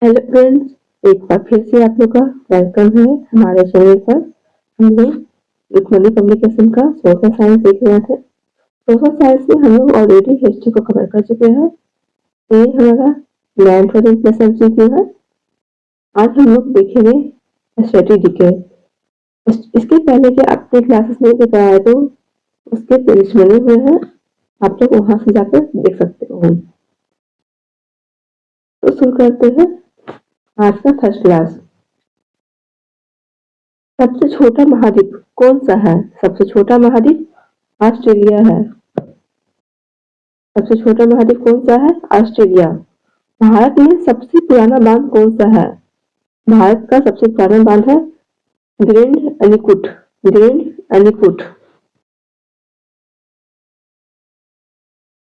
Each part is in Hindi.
हेलो फ्रेंड्स, एक बार फिर से आप लोग का वेलकम है हमारे चैनल पर। हम लोग इकोनॉमिक कम्युनिकेशन का सोशल साइंस देख रहे थे। सोशल साइंस में हम लोग ऑलरेडी हिस्ट्री को कवर कर चुके हैं। ये हमारा 9th एमसीक्यू है। आज हम लोग देखेंगे स्ट्रेटेजी के। इसके पहले के अपने क्लासेस में दिखाया है तो उसके प्लेलिस्ट बने हुए हैं, आप लोग वहां से जाकर देख सकते हो। तो शुरू करते हैं आज का फर्स्ट क्लास। सबसे छोटा महाद्वीप कौन सा है? सबसे छोटा महाद्वीप ऑस्ट्रेलिया है। सबसे छोटा महाद्वीप कौन सा है? ऑस्ट्रेलिया। भारत में सबसे पुराना बांध कौन सा है? भारत का सबसे पुराना बांध है ग्रैंड अनीकुट। ग्रैंड अनीकुट।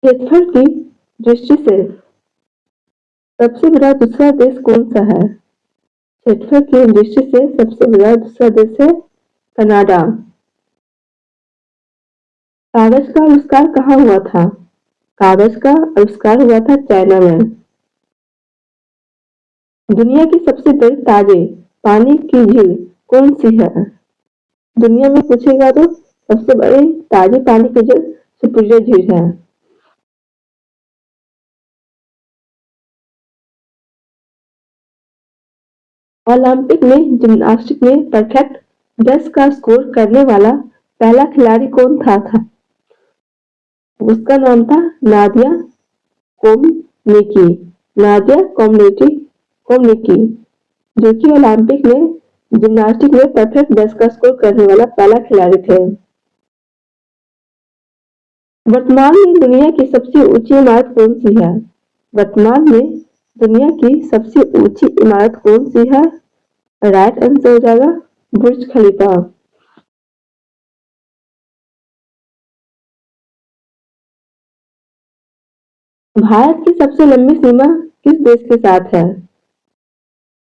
क्षेत्रफल की दृष्टि से सबसे बड़ा दूसरा देश कौन सा है? क्षेत्रफल की दृष्टि से सबसे बड़ा दूसरा देश है कनाडा। कागज का आविष्कार कहाँ हुआ था? कागज का आविष्कार हुआ था चाइना में। दुनिया की सबसे बड़ी ताजे पानी की झील कौन सी है? दुनिया में पूछेगा तो सबसे बड़ी ताजे पानी की झील सुपुरिया झील है। ओलंपिक में जिम्नास्टिक में परफेक्ट 10 का स्कोर करने वाला पहला खिलाड़ी कौन था? उसका नाम था नादिया कोमनेकी। नादिया कोमनेकी, जो कि ओलंपिक में जिम्नास्टिक में परफेक्ट 10 का स्कोर करने वाला पहला खिलाड़ी थे। वर्तमान में दुनिया की सबसे ऊंची इमारत कौन सी है? वर्तमान में दुनिया की सबसे ऊंची इमारत कौन सी है? राइट आंसर हो जाएगा बुर्ज खलीफा। भारत की सबसे लंबी सीमा किस देश के साथ है?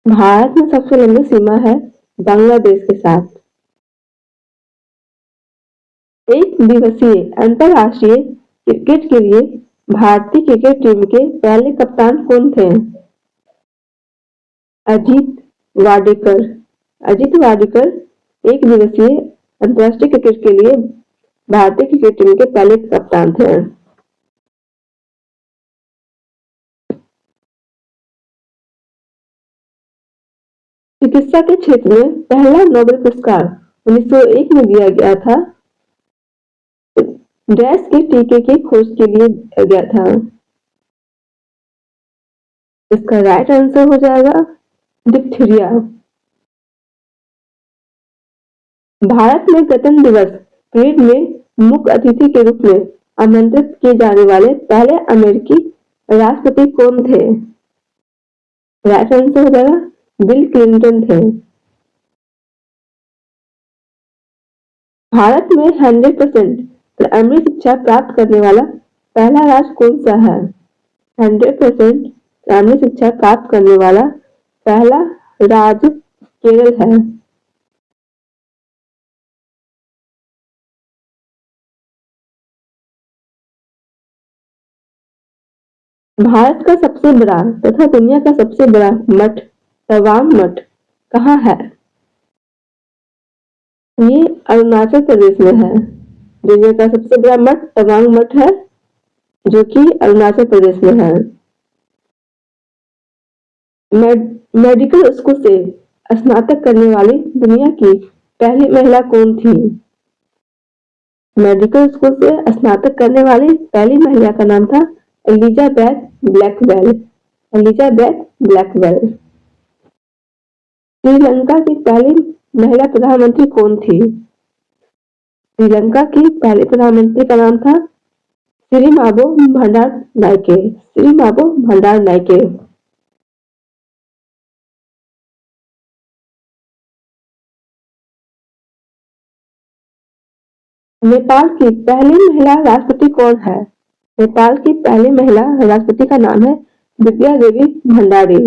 भारत में सबसे लंबी सीमा है बांग्लादेश के साथ। एक दिवसीय अंतरराष्ट्रीय क्रिकेट के लिए भारतीय क्रिकेट टीम के पहले कप्तान कौन थे? अजीत वाडेकर। अजीत वाडेकर एक दिवसीय अंतरराष्ट्रीय क्रिकेट के लिए भारतीय क्रिकेट टीम के पहले कप्तान थे। चिकित्सा के क्षेत्र में पहला नोबेल पुरस्कार 1901 में दिया गया था। डैश के टीके की खोज के लिए दिया गया था। इसका राइट आंसर हो जाएगा डिप्थीरिया। भारत में गणतंत्र दिवस परेड में मुख्य अतिथि के रूप में आमंत्रित किए जाने वाले पहले अमेरिकी राष्ट्रपति कौन थे? राइट आंसर हो जाएगा बिल क्लिंटन थे। भारत में 100% प्राइमरी शिक्षा प्राप्त करने वाला पहला राज्य कौन सा है? 100% प्राइमरी शिक्षा प्राप्त करने वाला पहला राज्य केरल है। भारत का सबसे बड़ा तथा दुनिया का सबसे बड़ा मठ तवांग मठ कहाँ है? ये अरुणाचल प्रदेश में है। दुनिया का सबसे बड़ा मठ तवांग मठ है, जो कि अरुणाचल प्रदेश में है। मेडिकल स्कूल से स्नातक करने वाली दुनिया की पहली महिला कौन थी? मेडिकल स्कूल से स्नातक करने वाली पहली महिला का नाम था Elizabeth Blackwell. Elizabeth Blackwell. Sri Lanka की पहली महिला प्रधानमंत्री कौन थी? श्रीलंका की पहले प्रधानमंत्री का नाम था सिरिमाबो भंडार नायके। सिरिमाबो भंडार नायके। नेपाल की पहली महिला राष्ट्रपति कौन है? नेपाल की पहली महिला राष्ट्रपति का नाम है विद्या देवी भंडारी।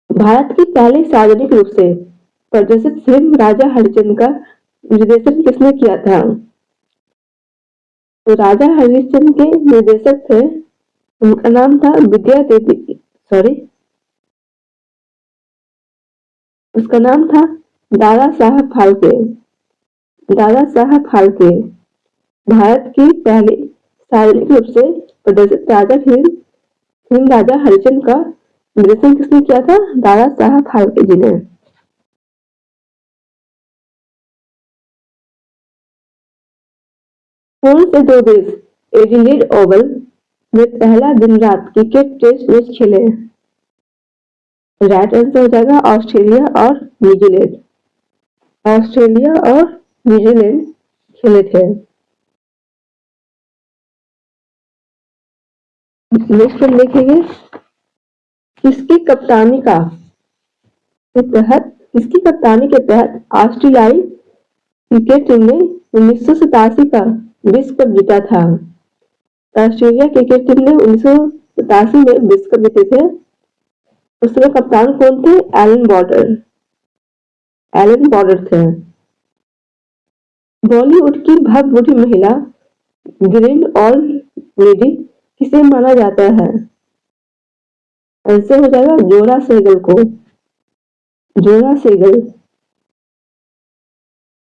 भारत की पहली सार्वजनिक रूप से प्रदर्शित फिल्म राजा हरिश्चंद्र का निर्देशन किसने किया था? तो राजा हरिश्चंद्र के निर्देशक थे उनका नाम था विद्या देवी, सॉरी, उसका नाम था दादा साहब फाल्के। दादा साहब फाल्के भारत की पहली सार्वजनिक रूप से प्रदर्शित ताजा फिल्म फिल्म राजा हरिश्चंद्र का निर्देशन किसने किया था? दादा साहब फाल्के जी ने। कौन से दो देश एडिलेड ओवल में पहला दिन रात क्रिकेट टेस्ट मैच खेले? राइट आंसर हो जाएगा ऑस्ट्रेलिया और न्यूजीलैंड। ऑस्ट्रेलिया और न्यूजीलैंड खेले थे। नेक्स्ट हम देखेंगे किसकी कप्तानी का के तहत किसकी कप्तानी के तहत ऑस्ट्रेलियाई क्रिकेट टीम ने 1987 का विश्व कप जीता था। ऑस्ट्रेलिया क्रिकेट टीम ने 1987 में विश्व कप जीते थे। उसमें कप्तान कौन थे? Allan Border. एलन बॉर्डर थे। बॉलीवुड की भव्य महिला ग्रैंड ओल्ड लेडी किसे माना जाता है? ऐसे हो जाएगा जोरा सेगल को। जोरा सेगल।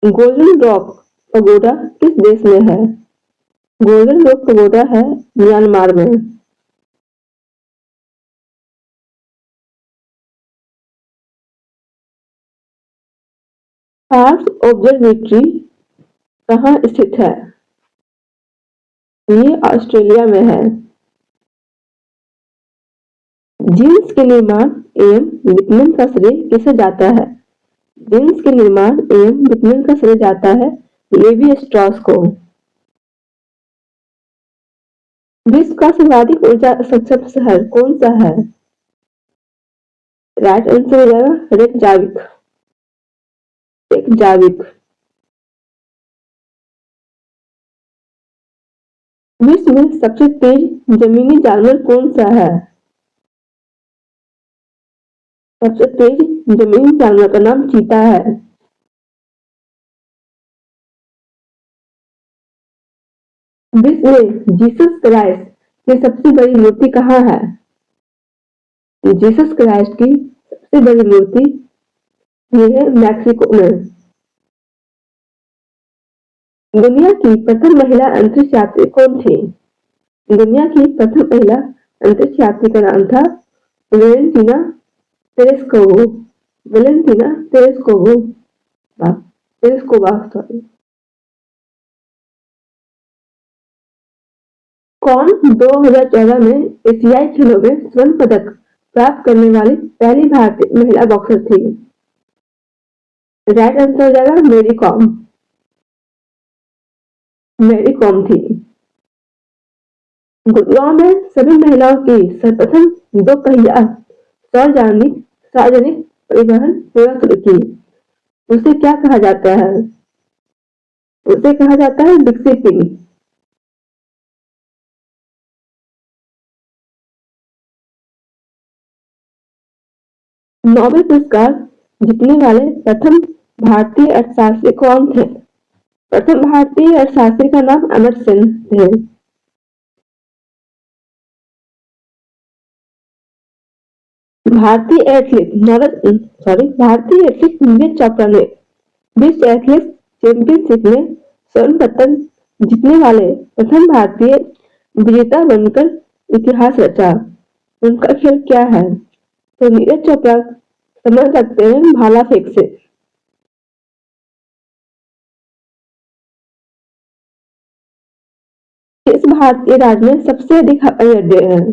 गोल्डन रॉक पगोडा किस देश में है? गोल्डन रॉक पगोडा है म्यांमार में। पार्क्स ऑब्जर्वेटरी कहाँ स्थित है? ये ऑस्ट्रेलिया में है। जीन्स के निर्माण एवं विपणन का श्रेय किसे जाता है? जीन्स के निर्माण एवं विपणन का श्रेय जाता है लेवी स्ट्रॉस को। विश्व का सर्वाधिक ऊर्जा सक्षम शहर कौन सा है? राइट आंसर हो जाएगा रेकजाविक। रेकजाविक। विश्व में सबसे तेज जमीनी जानवर कौन सा है? सबसे तेज जमीनी जानवर का नाम चीता है। विश्व में जीसस क्राइस्ट की सबसे बड़ी मूर्ति कहाँ है? जीसस क्राइस्ट की सबसे बड़ी मूर्ति ये है मैक्सिको में। दुनिया की प्रथम महिला अंतरिक्ष यात्री कौन थी? दुनिया की प्रथम महिला अंतरिक्ष यात्री का नाम था Valentina Tereshkova. Valentina Tereshkova. Tereshkova, sorry. कौन 2014 में एशियाई खेलों में स्वर्ण पदक प्राप्त करने वाली पहली भारतीय महिला बॉक्सर थी? राइट आंसर हो जाएगा मेरी कॉम। मेरी कॉम थी। गुड़गांव में सभी महिलाओं की सर्वप्रथम दो पहिया सार्वजनिक सार्वजनिक परिवहन सेवा शुरू की। उसे क्या कहा जाता है? उसे कहा जाता है विकसित टीम। नोबेल पुरस्कार जीतने वाले प्रथम भारतीय अर्थशास्त्री कौन थे? प्रथम भारतीय अर्थशास्त्री का नाम अमर्त्य सेन थे। भारतीय एथलीट नीरज चोपड़ा ने विश्व एथलेटिक्स चैंपियनशिप में स्वर्ण पदक जीतने वाले प्रथम भारतीय विजेता बनकर इतिहास रचा। उनका खेल क्या है? तो नीरज चोपड़ा संबंध रखते हैं भाला फेंक से। किस भारतीय राज्य में सबसे अधिक हवाई अड्डे हैं?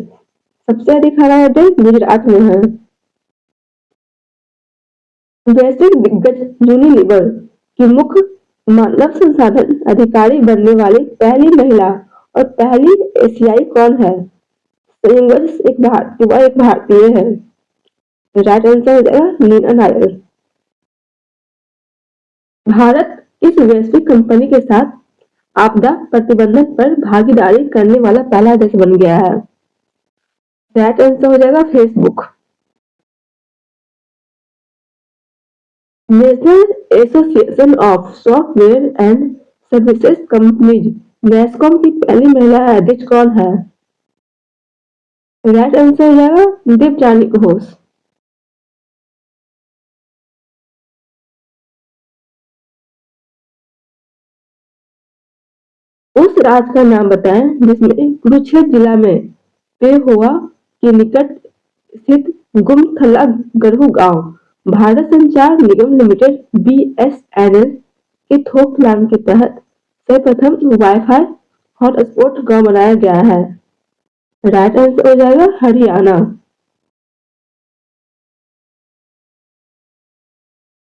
सबसे अधिक हवाई अड्डे गुजरात में हैं। वैश्विक दिग्गज यूनिलीवर की मुख्य मानव संसाधन अधिकारी बनने वाली पहली महिला और पहली एशियाई कौन है? संयोगवश एक भारतीय है। राइट आंसर हो जाएगा नीना नायर। भारत किस वैश्विक कंपनी के साथ आपदा प्रतिबंधन पर भागीदारी करने वाला पहला देश बन गया है? राइट आंसर हो जाएगा Facebook. National association of software and services companies NASSCOM की पहली महिला अध्यक्ष कौन है? राइट आंसर हो जाएगा देवयानी घोष। उस राज्य का नाम बताएं जिसमें कुरुक्षेत्र जिला में पेहोवा के निकट स्थित गुमथला गढ़ू गांव भारत संचार निगम लिमिटेड (BSNL) के थोक प्लान के तहत सर्वप्रथम वाईफाई हॉटस्पॉट गांव बनाया गया है। राइट आंसर हो जाएगा हरियाणा।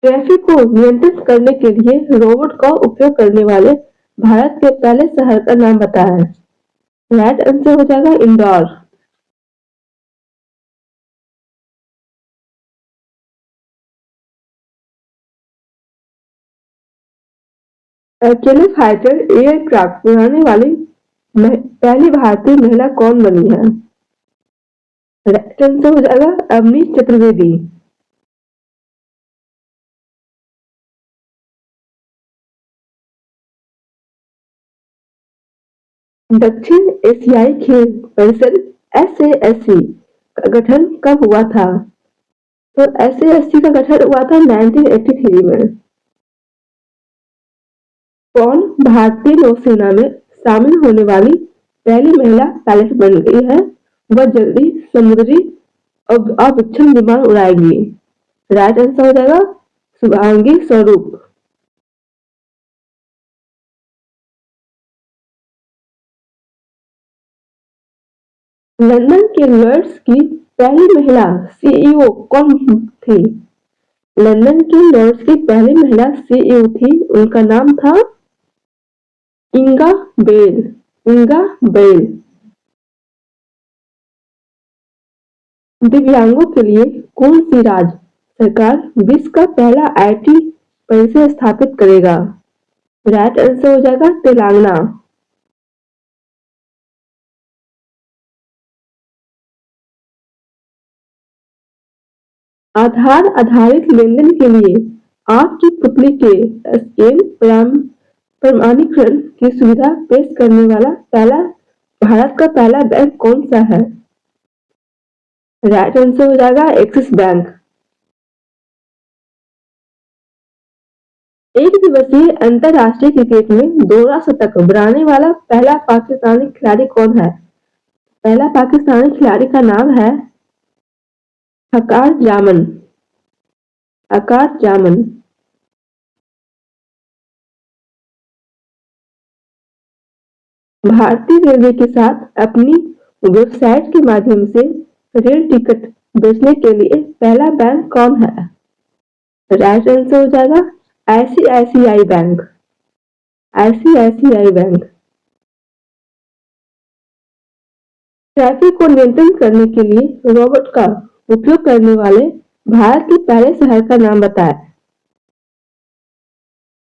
ट्रैफिक को नियंत्रित करने के लिए रोबोट का उपयोग करने वाले भारत के पहले शहर का नाम बताएं। राइट आंसर हो जाएगा इंदौर। अकेले फाइटर एयरक्राफ्ट उड़ाने वाली पहली भारतीय महिला कौन बनी है? राइट आंसर हो जाएगा अवनी चतुर्वेदी। दक्षिण एशियाई खेल परिषद (SASC) का गठन कब हुआ था? तो SASC का गठन हुआ था 1983 में। कौन भारतीय नौसेना में शामिल होने वाली पहली महिला पायलट बन गई है? वह जल्दी समुद्री अवक्षण विमान उड़ाएगी। राइट आंसर हो जाएगा शुभांगी स्वरूप। लंदन के लॉयड्स की पहली महिला CEO कौन थी? लंदन की लॉयड्स की पहली महिला CEO थी, उनका नाम था इंगा बेल। इंगा बेल। दिव्यांगों के लिए कौन सी राज्य सरकार विश्व का पहला IT परिसर स्थापित करेगा? राइट आंसर हो जाएगा तेलंगाना। आधार आधारित लेनदेन के लिए आंख की पुतली के स्कैन प्रमाणीकरण की सुविधा पेश करने वाला भारत का पहला बैंक कौन सा है? राइट आंसर हो जाएगा एक्सिस बैंक। एक दिवसीय अंतरराष्ट्रीय क्रिकेट में दोहरा शतक बनाने वाला पहला पाकिस्तानी खिलाड़ी कौन है? पहला पाकिस्तानी खिलाड़ी का नाम है हकार जामन। हकार जामन। भारतीय रेलवे के साथ अपनी वेबसाइट के माध्यम से रेल टिकट बेचने के लिए पहला बैंक कौन है? राइट आंसर हो जाएगा ICICI bank. ICICI bank. Traffic को नियंत्रित करने के लिए रोबोट का उपयोग करने वाले भारत के पहले शहर का नाम बताएं।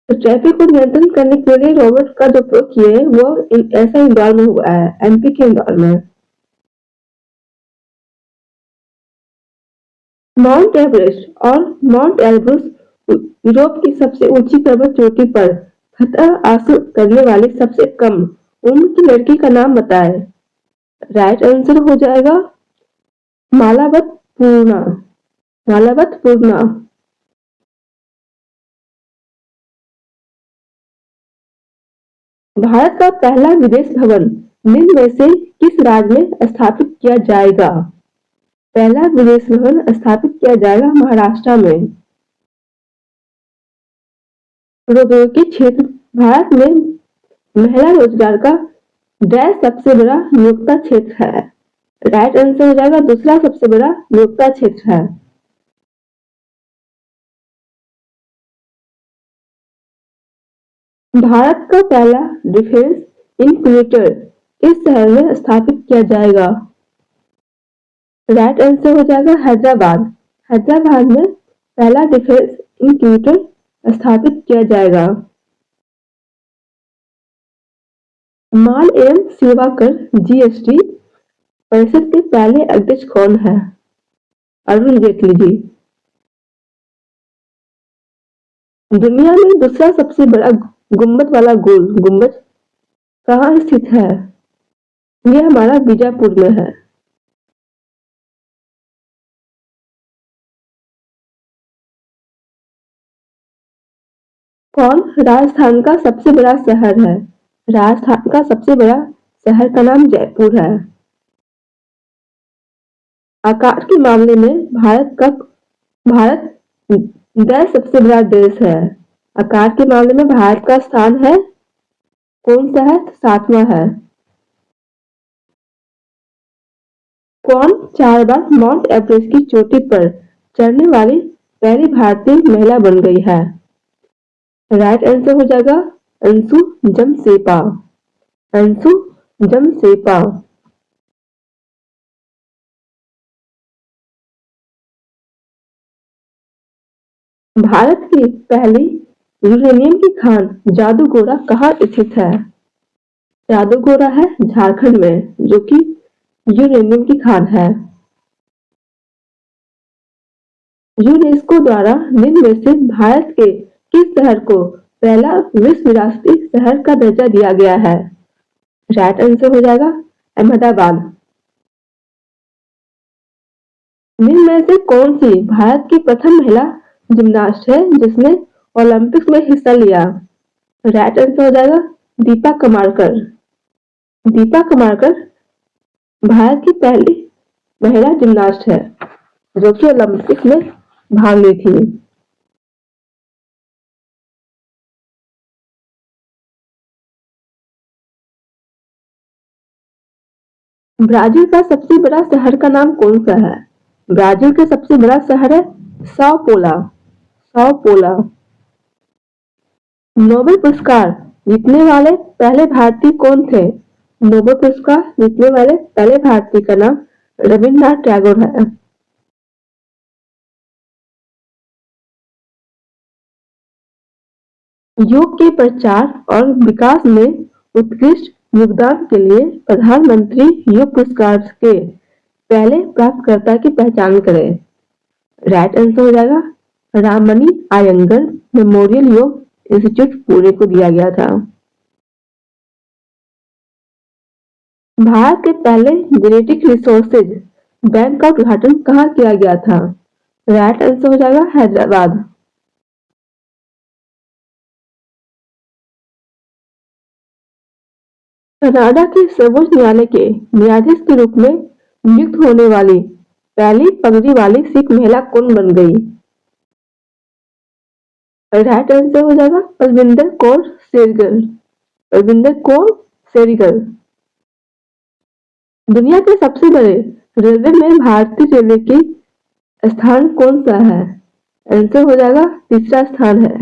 तो ट्रैफिक को नियंत्रित करने के लिए रोबोट का जो उपयोग किए हैं वो ऐसा इंदौर में हुआ है, MP के इंदौर में। माउंट एवरेस्ट और माउंट एल्ब्रुस यूरोप की सबसे ऊंची पर्वत चोटी पर खतरा हासिल करने वाली सबसे कम उम्र की लड़की का नाम बताएं। राइट आंसर हो जाएगा मालावत पूर्णा। मालावत पूर्णा। भारत का पहला विदेश भवन निम्न में से किस राज्य में स्थापित किया जाएगा? पहला विदेश भवन स्थापित किया जाएगा महाराष्ट्र में। प्रौद्योगिकी क्षेत्र भारत में महिला रोजगार का डैश सबसे बड़ा नियोक्ता क्षेत्र है? राइट आंसर हो जाएगा दूसरा सबसे बड़ा नियोक्ता क्षेत्र है। भारत का पहला डिफेंस इनक्यूबेटर किस शहर में स्थापित किया जाएगा? राइट आंसर हो जाएगा हैदराबाद। हैदराबाद में पहला डिफेंस इनक्यूबेटर स्थापित किया जाएगा। माल एवं सेवा कर GST परिषद के पहले अध्यक्ष कौन है? अरुण जेटली जी। दुनिया में दूसरा सबसे बड़ा गुंबद वाला गोल गुंबद कहाँ स्थित है? यह हमारा बीजापुर में है। कौन राजस्थान का सबसे बड़ा शहर है? राजस्थान का सबसे बड़ा शहर का नाम जयपुर है। आकार के मामले में भारत देश सबसे बड़ा देश है। आकार के मामले में भारत का स्थान है कौन सा है? 7वां है। कौन 4 बार माउंट एवरेस्ट की चोटी पर चढ़ने वाली पहली भारतीय महिला बन गई है? राइट आंसर हो जाएगा अंशु जमसेपा। अंशु जमसेपा। भारत की पहली यूरेनियम की खान जादूगोरा कहाँ स्थित है? जादूगोरा है झारखंड में, जो कि यूरेनियम की खान है। यूनेस्को द्वारा निम्न में से भारत के किस शहर को पहला विश्व विरासती शहर का दर्जा दिया गया है? राइट आंसर हो जाएगा अहमदाबाद। निम्न में से कौन सी भारत की प्रथम महिला जिम्नास्ट है जिसने ओलंपिक्स में हिस्सा लिया? राइट आंसर हो जाएगा दीपा कर्माकर। दीपा कर्माकर भारत की पहली महिला जिम्नास्ट है जो कि ओलंपिक में भाग ली थी। ब्राजील का सबसे बड़ा शहर का नाम कौन सा है? ब्राजील का सबसे बड़ा शहर है साओ पोला। साओ पोला। नोबेल पुरस्कार जीतने वाले पहले भारतीय कौन थे? नोबेल पुरस्कार जीतने वाले पहले भारतीय का नाम रविन्द्रनाथ टैगोर है। योग के प्रचार और विकास में उत्कृष्ट योगदान के लिए प्रधानमंत्री योग पुरस्कार के पहले प्राप्तकर्ता की पहचान करें। राइट आंसर हो जाएगा राममणि आयंगर मेमोरियल योग इंस्टीट्यूट पुणे को दिया गया था। भारत के पहले जेनेटिक रिसोर्सेज बैंक का उद्घाटन कहाँ किया गया था? राइट आंसर हो जाएगा हैदराबाद। कनाडा के सर्वोच्च न्यायालय के न्यायाधीश के रूप में नियुक्त होने वाली पहली पगड़ी वाली सिख महिला कौन बन गई? राइट आंसर हो जाएगा बलविंदर कौर सेरगर। बलविंदर कौर सेरिगर। दुनिया के सबसे बड़े रेलवे में भारतीय रेलवे की स्थान कौन सा है? आंसर हो जाएगा तीसरा स्थान है।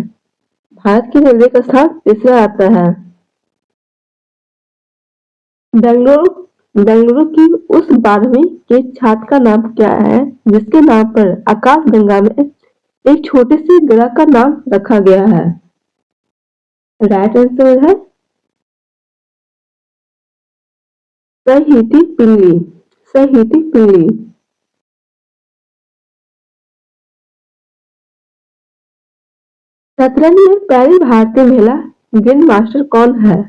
भारत की रेलवे का स्थान तीसरा आता है। बेंगलुरु बेंगलुरु की उस 12वीं के छात्र का नाम क्या है जिसके नाम पर आकाशगंगा में एक छोटे से ग्रह का नाम रखा गया है? राइट आंसर है सहीती पिंगली। सहीती पिंगली। शतरंज में पहली भारतीय महिला ग्रैंड मास्टर कौन है?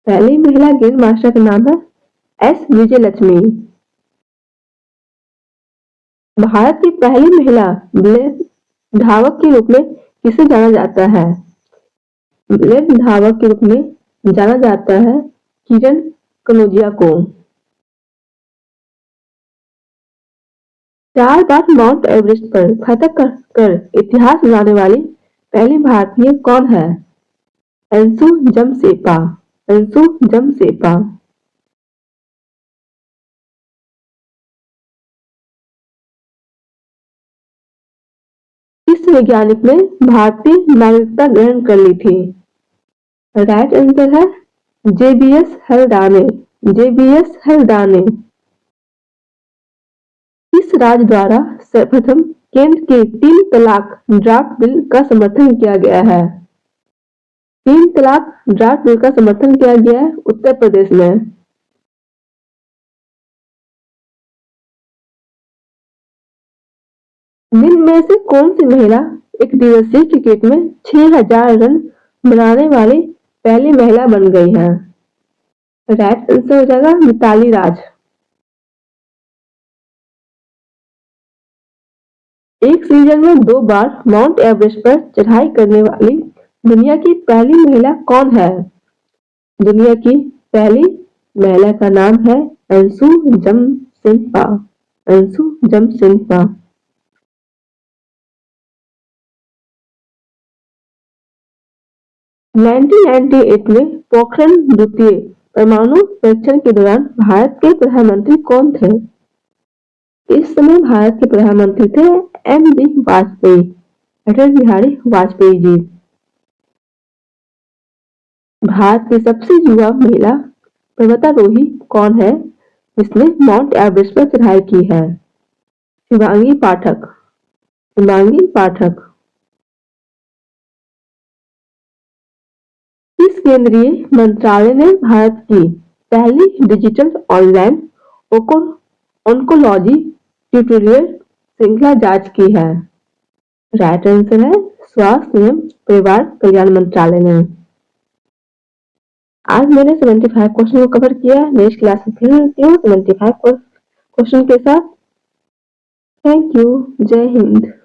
पहली महिला ग्रैंड मास्टर का नाम है एस विजयलक्ष्मी। भारत की पहली महिला ब्लेड धावक के रूप में किसे जाना जाता है? ब्लेड धावक के रूप में जाना जाता है किरण कनौजिया को। 4 बार माउंट एवरेस्ट पर फतह कर इतिहास बनाने वाली पहली भारतीय कौन है? अंशु जमसेपा। अंशु जमसेपा। किस वैज्ञानिक ने भारतीय नागरिकता ग्रहण कर ली थी? राइट आंसर है जेबीएस हल्दाने। जेबीएस हल्दाने। किस राज्य द्वारा सर्वप्रथम केंद्र के 3 तलाक ड्राफ्ट बिल का समर्थन किया गया है? 3 तलाक ड्राफ्ट बिल का समर्थन किया गया है उत्तर प्रदेश में। निम्न में से कौन सी महिला एक दिवसीय क्रिकेट में 6000 रन बनाने वाली पहली महिला बन गई है? राइट आंसर हो जाएगा मिताली राज। एक सीजन में 2 बार माउंट एवरेस्ट पर चढ़ाई करने वाली दुनिया की पहली महिला कौन है? दुनिया की पहली महिला का नाम है अंशु जमसिंपा। अंशु जमसिंपा। 1998 में पोखरण द्वितीय परमाणु परीक्षण के दौरान भारत के प्रधानमंत्री कौन थे? इस समय भारत के प्रधानमंत्री थे एम.बी. वाजपेयी, अटल बिहारी वाजपेयी जी। भारत की सबसे युवा महिला पर्वतारोही कौन है जिसने माउंट एवरेस्ट पर चढ़ाई की है? शिवांगी पाठक। शिवांगी पाठक। किस केंद्रीय मंत्रालय ने भारत की पहली डिजिटल ऑनलाइन ओंकोलॉजी ट्यूटोरियल श्रृंखला जांच की है? राइट आंसर है स्वास्थ्य एवं परिवार कल्याण मंत्रालय ने। आज मैंने 75 क्वेश्चन को कवर किया। नेक्स्ट क्लास में फिर मिलती हूँ 75 क्वेश्चन के साथ। Thank you. जय हिंद।